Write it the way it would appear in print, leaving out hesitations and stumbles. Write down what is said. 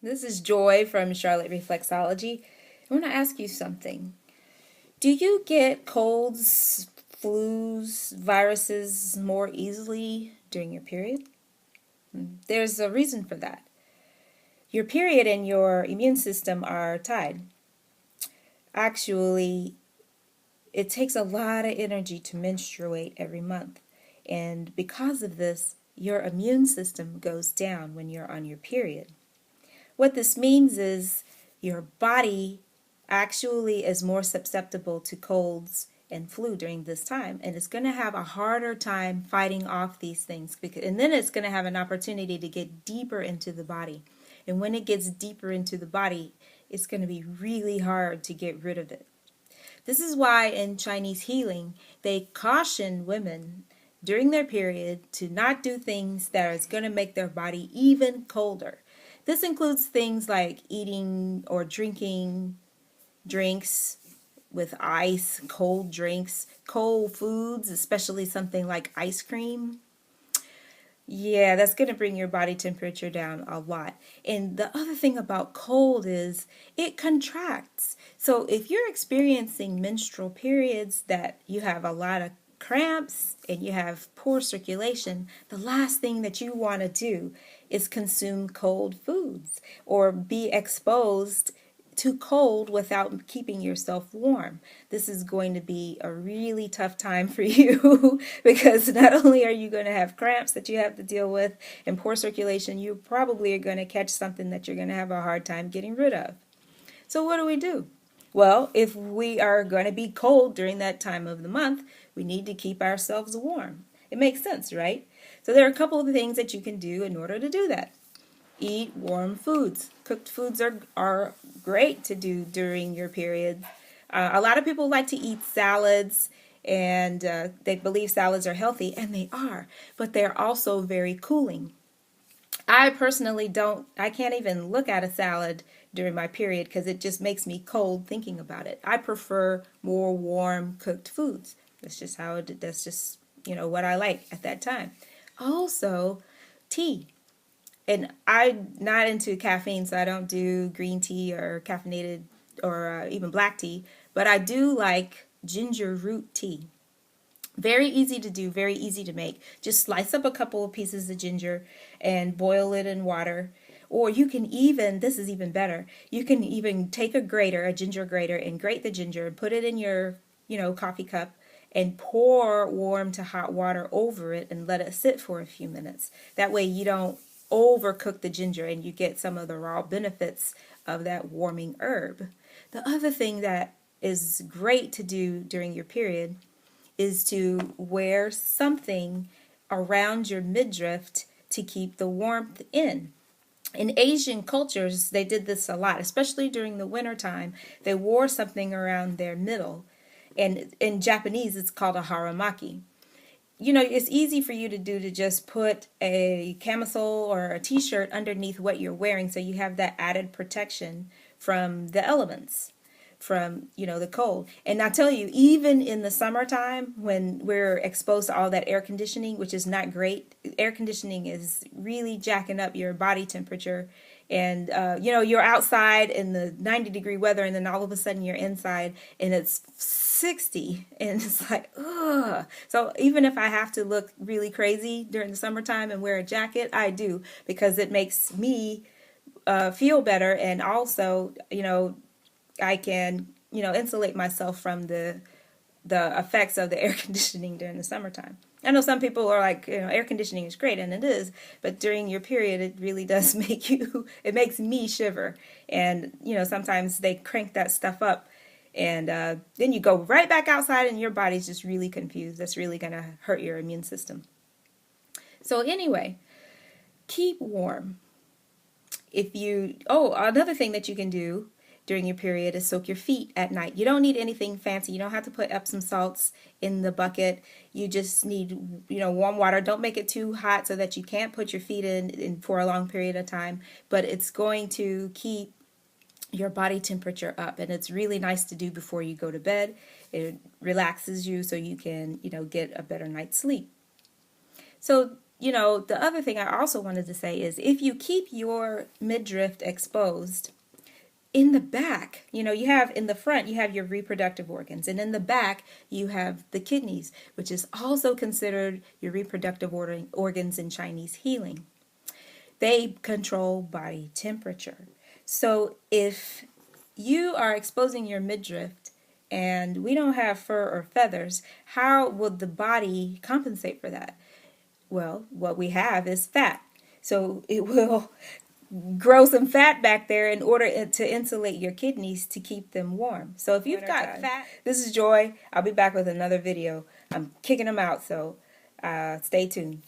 This is Joy from Charlotte Reflexology. I want to ask you something. Do you get colds, flus, viruses more easily during your period? There's a reason for that. Your period and your immune system are tied. Actually, it takes a lot of energy to menstruate every month. And because of this, your immune system goes down when you're on your period. What this means is your body actually is more susceptible to colds and flu during this time, and it's going to have a harder time fighting off these things, and then it's going to have an opportunity to get deeper into the body. And when it gets deeper into the body, it's going to be really hard to get rid of it. This is why in Chinese healing, they caution women during their period to not do things that is going to make their body even colder. This includes things like eating or drinking drinks with ice, cold drinks, cold foods, especially something like ice cream. Yeah, that's going to bring your body temperature down a lot. And the other thing about cold is it contracts. So if you're experiencing menstrual periods that you have a lot of cramps and you have poor circulation, the last thing that you want to do is consume cold foods or be exposed too cold without keeping yourself warm. This is going to be a really tough time for you because not only are you going to have cramps that you have to deal with and poor circulation, you probably are going to catch something that you're going to have a hard time getting rid of. So what do we do? Well, if we are going to be cold during that time of the month, we need to keep ourselves warm. It makes sense, right? So there are a couple of things that you can do in order to do that. Eat warm foods. Cooked foods are great to do during your period. A lot of people like to eat salads and they believe salads are healthy, and they are, but they're also very cooling. I personally I can't even look at a salad during my period because it just makes me cold thinking about it. I prefer more warm cooked foods. That's just, what I like at that time. Also, tea. And I'm not into caffeine, so I don't do green tea or caffeinated or even black tea, but I do like ginger root tea. Very easy to do, very easy to make. Just slice up a couple of pieces of ginger and boil it in water. Or you can even, this is even better, you can even take a ginger grater, and grate the ginger and put it in your, coffee cup and pour warm to hot water over it and let it sit for a few minutes. That way you don't overcook the ginger and you get some of the raw benefits of that warming herb. The other thing that is great to do during your period is to wear something around your midriff to keep the warmth in. In Asian cultures, they did this a lot, especially during the winter time. They wore something around their middle. And in Japanese, it's called a haramaki. It's easy for you to do to just put a camisole or a t-shirt underneath what you're wearing so you have that added protection from the elements, from, the cold. And I tell you, even in the summertime when we're exposed to all that air conditioning, which is not great, air conditioning is really jacking up your body temperature. And, you're outside in the 90-degree weather, and then all of a sudden you're inside and it's 60, and it's like, ugh. So even if I have to look really crazy during the summertime and wear a jacket, I do, because it makes me feel better. And also, I can, insulate myself from the effects of the air conditioning during the summertime. I know some people are like, air conditioning is great, and it is, but during your period, it really does it makes me shiver. And, sometimes they crank that stuff up, and then you go right back outside and your body's just really confused. That's really going to hurt your immune system. So anyway, keep warm. Another thing that you can do during your period is soak your feet at night. You don't need anything fancy. You don't have to put Epsom salts in the bucket. You just need, warm water. Don't make it too hot so that you can't put your feet in for a long period of time, but it's going to keep your body temperature up, and it's really nice to do before you go to bed. It relaxes you so you can, get a better night's sleep. So you know, the other thing I also wanted to say is if you keep your midriff exposed, in the back, you know, you have in the front, you have your reproductive organs, and in the back, you have the kidneys, which is also considered your reproductive organs in Chinese healing. They control body temperature. So if you are exposing your midriff and we don't have fur or feathers, how will the body compensate for that? Well, what we have is fat. So it will grow some fat back there in order to insulate your kidneys to keep them warm. So if you've got fat, this is Joy. I'll be back with another video. I'm kicking them out, so stay tuned.